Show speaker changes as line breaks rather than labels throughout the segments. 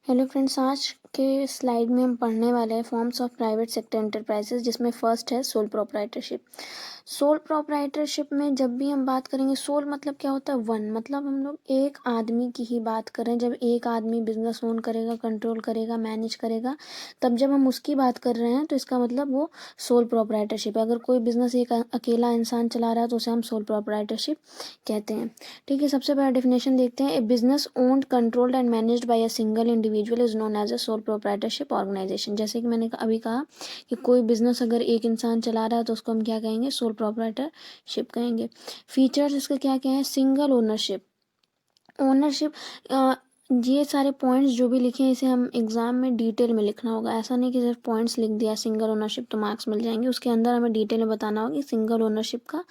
Hello friends, आज के slide में हम पढ़ने वाले हैं forms of private sector enterprises, जिसमें फर्स्ट है सोल प्रोप्राइटरशिप। सोल प्रोप्राइटरशिप में जब भी हम बात करेंगे, सोल मतलब क्या होता है? वन, मतलब हम लोग एक आदमी की ही बात कर रहे हैं। जब एक आदमी बिजनेस ओन करेगा, कंट्रोल करेगा, मैनेज करेगा, तब जब हम उसकी बात कर रहे हैं तो इसका मतलब वो सोल प्रोप्राइटरशिप है। अगर कोई बिजनेस एक अकेला इंसान चला रहा है तो उसे हम सोल प्रोप्राइटरशिप कहते हैं। ठीक है, सबसे पहला डेफिनेशन देखते हैं। A business owned, controlled and managed by a single individual is known as a sole proprietorship organisation. जैसे कि मैंने अभी कहा कि कोई बिजनेस अगर एक इंसान चला रहा है तो उसको हम क्या कहेंगे? सोल प्रोप्राइटरशिप कहेंगे। फीचर्स इसके क्या क्या है? Single ownership. ओनरशिप ये सारे पॉइंट्स जो भी लिखे हैं इसे हम एग्जाम में डिटेल में लिखना होगा। ऐसा नहीं कि सिर्फ पॉइंट्स लिख दिया सिंगल ओनरशिप तो मार्क्स मिल जाएंगे। उसके अंदर हमें डिटेल में बताना होगा कि सिंगल ओनरशिप का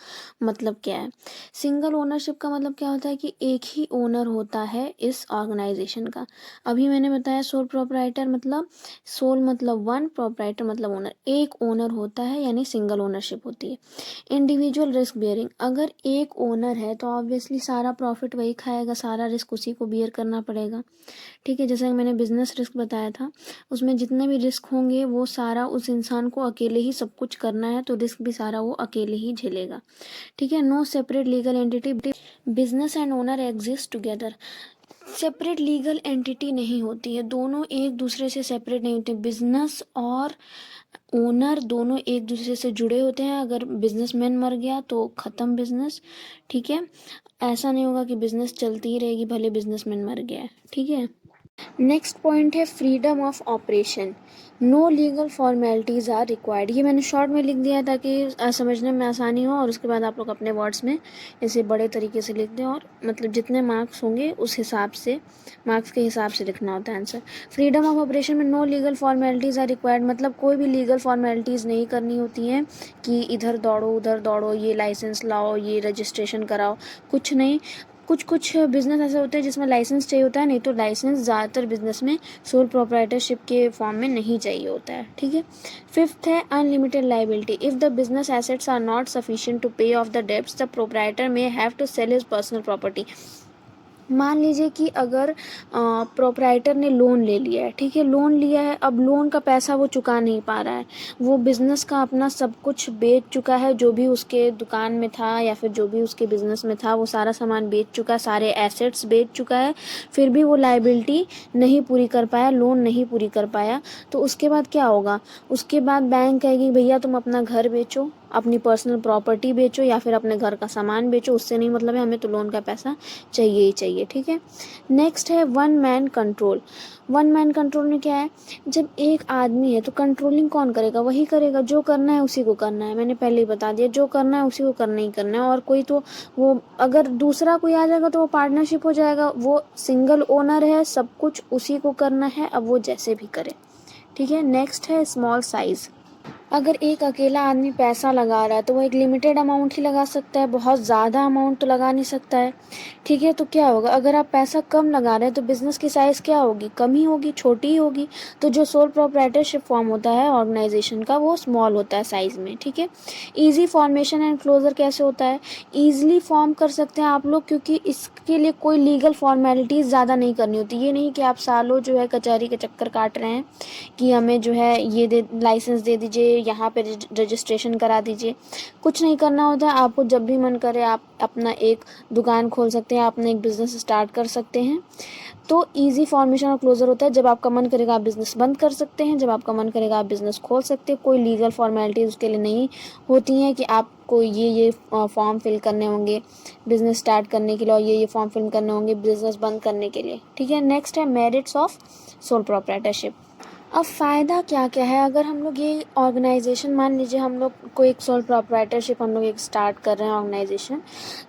मतलब क्या है। सिंगल ओनरशिप का मतलब क्या होता है कि एक ही ओनर होता है इस ऑर्गेनाइजेशन का। अभी मैंने बताया सोल प्रोप्राइटर मतलब, सोल मतलब वन, प्रोप्राइटर मतलब ओनर। एक ओनर होता है यानी सिंगल ओनरशिप होती है। इंडिविजुअल रिस्क बियरिंग, अगर एक ओनर है तो ऑब्वियसली सारा प्रॉफिट वही खाएगा, सारा रिस्क उसी को बियर करना पड़ेगा। ठीक है, जैसे मैंने बिजनेस रिस्क बताया था, उसमें जितने भी रिस्क होंगे वो सारा उस इंसान को अकेले ही सब कुछ करना है, तो रिस्क भी सारा वो अकेले ही झेलेगा। ठीक है। No separate legal entity, business and owner exist together. Separate legal entity नहीं होती है, दोनों एक दूसरे से सेपरेट नहीं होते। बिजनेस और ओनर दोनों एक दूसरे से जुड़े होते हैं। अगर बिजनेसमैन मर गया तो ख़त्म बिजनेस। ठीक है, ऐसा नहीं होगा कि बिजनेस चलती ही रहेगी भले बिजनेसमैन मर गया है। ठीक है। नेक्स्ट पॉइंट है freedom of operation. No legal formalities are required. ये मैंने शॉर्ट में लिख दिया है ताकि समझने में आसानी हो, और उसके बाद आप लोग अपने वर्ड्स में इसे बड़े तरीके से लिख दें, और मतलब जितने मार्क्स होंगे उस हिसाब से, मार्क्स के हिसाब से लिखना होता है आंसर। फ्रीडम ऑफ ऑपरेशन में no legal formalities are required, मतलब कोई भी लीगल फॉर्मेलिटीज़ नहीं करनी होती हैं कि इधर दौड़ो उधर दौड़ो, ये लाइसेंस लाओ, ये रजिस्ट्रेशन कराओ, कुछ नहीं। कुछ कुछ बिजनेस ऐसे होते हैं जिसमें लाइसेंस चाहिए होता है, नहीं तो लाइसेंस ज़्यादातर बिजनेस में सोल प्रोप्राइटरशिप के फॉर्म में नहीं चाहिए होता है। ठीक है। फिफ्थ है unlimited liability. If the business assets are not sufficient to pay off the debts, the proprietor may have to sell his personal property. मान लीजिए कि अगर प्रोप्राइटर ने लोन ले लिया है, ठीक है, लोन लिया है, अब लोन का पैसा वो चुका नहीं पा रहा है, वो बिज़नेस का अपना सब कुछ बेच चुका है, जो भी उसके दुकान में था या फिर जो भी उसके बिज़नेस में था वो सारा सामान बेच चुका है, सारे एसेट्स बेच चुका है, फिर भी वो लाइबिलिटी नहीं पूरी कर पाया, लोन नहीं पूरी कर पाया, तो उसके बाद क्या होगा? उसके बाद बैंक कहेगी भैया तुम अपना घर बेचो, अपनी पर्सनल प्रॉपर्टी बेचो, या फिर अपने घर का सामान बेचो, उससे नहीं मतलब है, हमें तो लोन का पैसा चाहिए ही चाहिए। ठीक है। नेक्स्ट है one man control. One man control में क्या है? जब एक आदमी है तो कंट्रोलिंग कौन करेगा? वही करेगा, जो करना है उसी को करना है। मैंने पहले ही बता दिया, जो करना है उसी को करना ही करना है। और कोई तो वो, अगर दूसरा कोई आ जाएगा तो वो पार्टनरशिप हो जाएगा। वो सिंगल ओनर है, सब कुछ उसी को करना है, अब वो जैसे भी करे। ठीक है। नेक्स्ट है स्मॉल साइज। अगर एक अकेला आदमी पैसा लगा रहा है तो वो एक लिमिटेड अमाउंट ही लगा सकता है, बहुत ज़्यादा अमाउंट तो लगा नहीं सकता है। ठीक है, तो क्या होगा? अगर आप पैसा कम लगा रहे हैं तो बिज़नेस की साइज़ क्या होगी? कम ही होगी, छोटी ही होगी। तो जो सोल प्रोप्राइटरशिप फॉर्म होता है ऑर्गेनाइजेशन का वो स्मॉल होता है साइज़ में। ठीक है। ईजी फॉर्मेशन एंड क्लोजर कैसे होता है? ईजिली फॉर्म कर सकते हैं आप लोग, क्योंकि इसके लिए कोई लीगल फॉर्मेलिटीज़ ज़्यादा नहीं करनी होती। ये नहीं कि आप सालों जो है कचहरी के चक्कर काट रहे हैं कि हमें जो है ये दे, लाइसेंस दे दीजिए, यहाँ पे रजिस्ट्रेशन करा दीजिए। कुछ नहीं करना होता है, आपको जब भी मन करे आप अपना एक दुकान खोल सकते हैं, अपना एक बिज़नेस स्टार्ट कर सकते हैं। तो इजी फॉर्मेशन और क्लोजर होता है, जब आपका मन करेगा आप बिज़नेस बंद कर सकते हैं, जब आपका मन करेगा आप बिज़नेस खोल सकते हैं। कोई लीगल फॉर्मेलिटीज़ उसके लिए नहीं होती हैं कि आपको ये फॉर्म फिल करने होंगे बिज़नेस स्टार्ट करने के लिए, और ये फॉर्म फिल करने होंगे बिज़नेस बंद करने के लिए। ठीक है। नेक्स्ट है मेरिट्स ऑफ सोल प्रोप्राइटरशिप। अब फ़ायदा क्या क्या है? अगर हम लोग ये ऑर्गेनाइजेशन, मान लीजिए हम लोग कोई एक सोल प्रोप्राइटरशिप हम लोग एक स्टार्ट कर रहे हैं ऑर्गेनाइजेशन,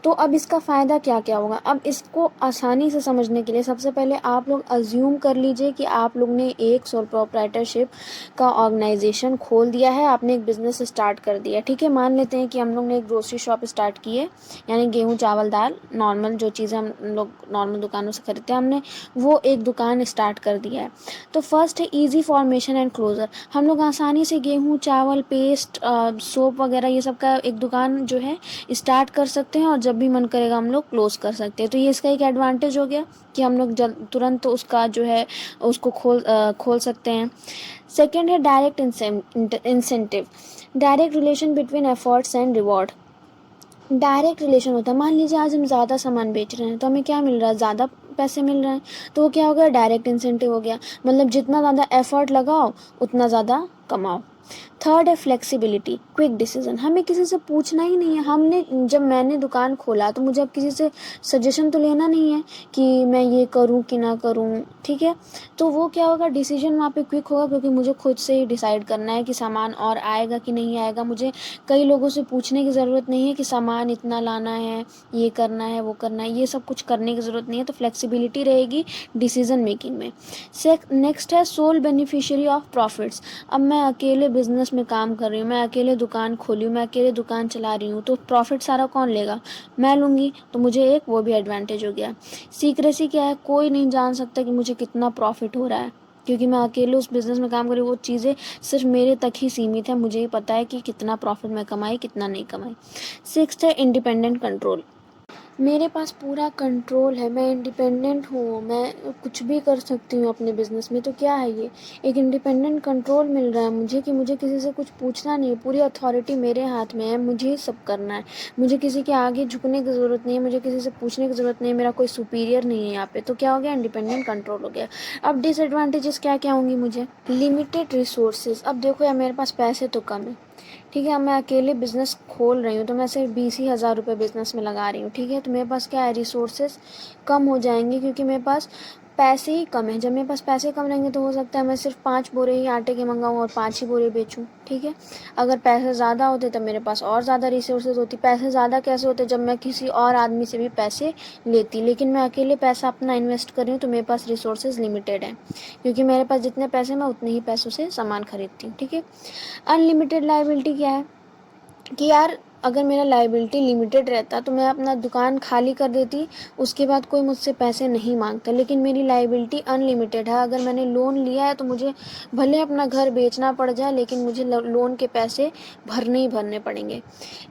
तो अब इसका फ़ायदा क्या क्या होगा? अब इसको आसानी से समझने के लिए सबसे पहले आप लोग अज्यूम कर लीजिए कि आप लोग ने एक सोल प्रोप्राइटरशिप का ऑर्गेनाइजेशन खोल दिया है, आपने एक बिज़नेस स्टार्ट कर दिया। ठीक है, मान लेते हैं कि हम लोग ने एक ग्रोसरी शॉप स्टार्ट की है, यानी गेहूँ चावल दाल नॉर्मल जो चीज़ें हम लोग नॉर्मल दुकानों से खरीदते हैं, हमने वो एक दुकान स्टार्ट कर दिया है। तो फर्स्ट है ईजी फॉर्मेशन एंड क्लोजर, हम लोग आसानी से गेहूँ, चावल, पेस्ट, सोप वगैरह ये सब का एक दुकान जो है स्टार्ट कर सकते हैं और जब भी मन करेगा हम लोग क्लोज कर सकते हैं। तो ये इसका एक एडवांटेज हो गया कि हम लोग तुरंत उसका जो है उसको खोल सकते हैं। सेकेंड है direct incentive, direct relation between efforts and reward. Direct relation होता है, मान लीजिए आज हम ज़्यादा सामान बेच रहे हैं तो हमें क्या मिल रहा है, ज़्यादा पैसे मिल रहे हैं, तो वो क्या हो गया, डायरेक्ट इंसेंटिव हो गया। मतलब जितना ज़्यादा एफर्ट लगाओ उतना ज़्यादा कमाओ। थर्ड है फ्लेक्सिबिलिटी, क्विक डिसीजन, हमें किसी से पूछना ही नहीं है। जब मैंने दुकान खोला तो मुझे अब किसी से सजेशन तो लेना नहीं है कि मैं ये करूं कि ना करूं, ठीक है। तो वो क्या होगा, डिसीजन वहाँ पे क्विक होगा, क्योंकि मुझे खुद से ही डिसाइड करना है कि सामान और आएगा कि नहीं आएगा। मुझे कई लोगों से पूछने की ज़रूरत नहीं है कि सामान इतना लाना है, ये करना है, वो करना है, ये सब कुछ करने की ज़रूरत नहीं है। तो फ्लेक्सिबिलिटी रहेगी डिसीजन मेकिंग में। नेक्स्ट है सोल बेनिफिशियरी ऑफ प्रॉफिट्स, अब मैं अकेले बिजनेस में काम कर रही हूँ, मैं अकेले दुकान खोली हूँ, मैं अकेले दुकान चला रही हूँ, तो प्रॉफिट सारा कौन लेगा, मैं लूँगी। तो मुझे एक वो भी एडवांटेज हो गया। सीक्रेसी क्या है, कोई नहीं जान सकता कि मुझे कितना प्रॉफिट हो रहा है, क्योंकि मैं अकेले उस बिज़नेस में काम कर रही हूँ। वो चीज़ें सिर्फ मेरे तक ही सीमित है, मुझे ही पता है कि कितना प्रॉफिट मैं कमाई, कितना नहीं कमाई। सिक्स्थ है इंडिपेंडेंट कंट्रोल, मेरे पास पूरा कंट्रोल है, मैं इंडिपेंडेंट हूँ, मैं कुछ भी कर सकती हूँ अपने बिज़नेस में। तो क्या है ये, एक इंडिपेंडेंट कंट्रोल मिल रहा है मुझे कि मुझे किसी से कुछ पूछना नहीं है, पूरी अथॉरिटी मेरे हाथ में है, मुझे ही सब करना है। मुझे किसी के आगे झुकने की ज़रूरत नहीं है, मुझे किसी से पूछने की ज़रूरत नहीं है, मेरा कोई सुपीरियर नहीं है यहाँ पे। तो क्या हो गया, इंडिपेंडेंट कंट्रोल हो गया। अब डिसएडवांटेजेस क्या क्या होंगी मुझे, लिमिटेड रिसोर्सेज, अब देखो यार मेरे पास पैसे तो कम है, ठीक है। अब मैं अकेले बिज़नेस खोल रही हूँ तो मैं सिर्फ 20,000 रुपये बिज़नेस में लगा रही हूँ, ठीक है। तो मेरे पास क्या है, रिसोर्सेज कम हो जाएंगे, क्योंकि मेरे पास पैसे ही कम है। जब मेरे पास पैसे कम रहेंगे तो हो सकता है मैं सिर्फ 5 बोरे ही आटे के मंगाऊँ और 5 ही बोरे बेचूँ, ठीक है। अगर पैसे ज़्यादा होते तब मेरे पास और ज़्यादा रिसोर्सेज होती। पैसे ज़्यादा कैसे होते, जब मैं किसी और आदमी से भी पैसे लेती, लेकिन मैं अकेले पैसा अपना इन्वेस्ट कर रही हूँ तो मेरे पास रिसोर्सेज लिमिटेड हैं, क्योंकि मेरे पास जितने पैसे मैं उतने ही पैसों से सामान खरीदती हूँ, ठीक है। अनलिमिटेड लायबिलिटी क्या है कि यार अगर मेरा लायबिलिटी लिमिटेड रहता तो मैं अपना दुकान खाली कर देती, उसके बाद कोई मुझसे पैसे नहीं मांगता। लेकिन मेरी लायबिलिटी अनलिमिटेड है, अगर मैंने लोन लिया है तो मुझे भले अपना घर बेचना पड़ जाए, लेकिन मुझे लोन के पैसे भरने ही भरने पड़ेंगे।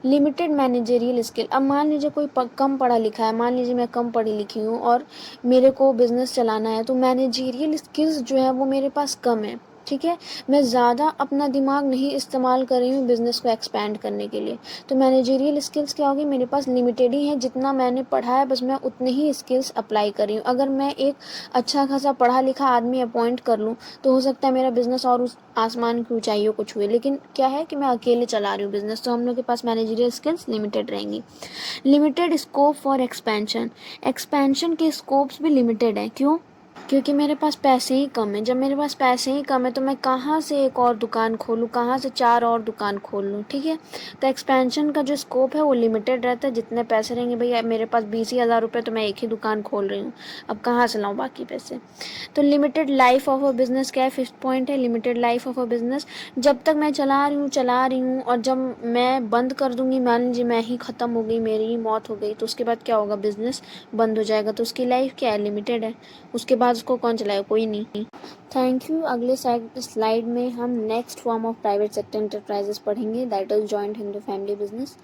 लिमिटेड मैनेजरियल स्किल, अब मान लीजिए कोई कम पढ़ा लिखा है, मान लीजिए मैं कम पढ़ी लिखी हूँ और मेरे को बिज़नेस चलाना है, तो मैनेजरियल स्किल्स जो है वो मेरे पास कम है, ठीक है। मैं ज़्यादा अपना दिमाग नहीं इस्तेमाल कर रही हूँ बिज़नेस को एक्सपैंड करने के लिए। तो मैनेजरियल स्किल्स क्या होगी, मेरे पास लिमिटेड ही है, जितना मैंने पढ़ा है बस मैं उतने ही स्किल्स अप्लाई कर रही हूँ। अगर मैं एक अच्छा खासा पढ़ा लिखा आदमी अपॉइंट कर लूँ तो हो सकता है मेरा बिज़नेस और उस आसमान की ऊंचाइयों को छुए, लेकिन क्या है कि मैं अकेले चला रही हूँ बिज़नेस, तो हम लोग के पास मैनेजरियल स्किल्स लिमिटेड रहेंगी। Limited scope for expansion, expansion के स्कोप्स भी लिमिटेड है, क्यों, क्योंकि मेरे पास पैसे ही कम है। जब मेरे पास पैसे ही कम है तो मैं कहाँ से एक और दुकान खोलूँ, कहाँ से 4 और दुकान खोल लूँ, ठीक है। तो एक्सपेंशन का जो स्कोप है वो लिमिटेड रहता है, जितने पैसे रहेंगे, भैया मेरे पास 20,000 रुपये तो मैं एक ही दुकान खोल रही हूँ, अब कहाँ से लाऊँ बाकी पैसे। तो limited life of a business क्या है, फिफ्थ पॉइंट है limited life of a business. जब तक मैं चला रही हूँ और जब मैं बंद कर दूँगी, मान लीजिए मैं ही ख़त्म हो गई, मेरी ही मौत हो गई, तो उसके बाद क्या होगा, बिज़नेस बंद हो जाएगा। तो उसकी लाइफ क्या है, लिमिटेड है, उसके बाद उसको कौन चलाएगा, कोई नहीं। Thank you. अगले स्लाइड में हम next form of private sector enterprises पढ़ेंगे, that is joint Hindu family business.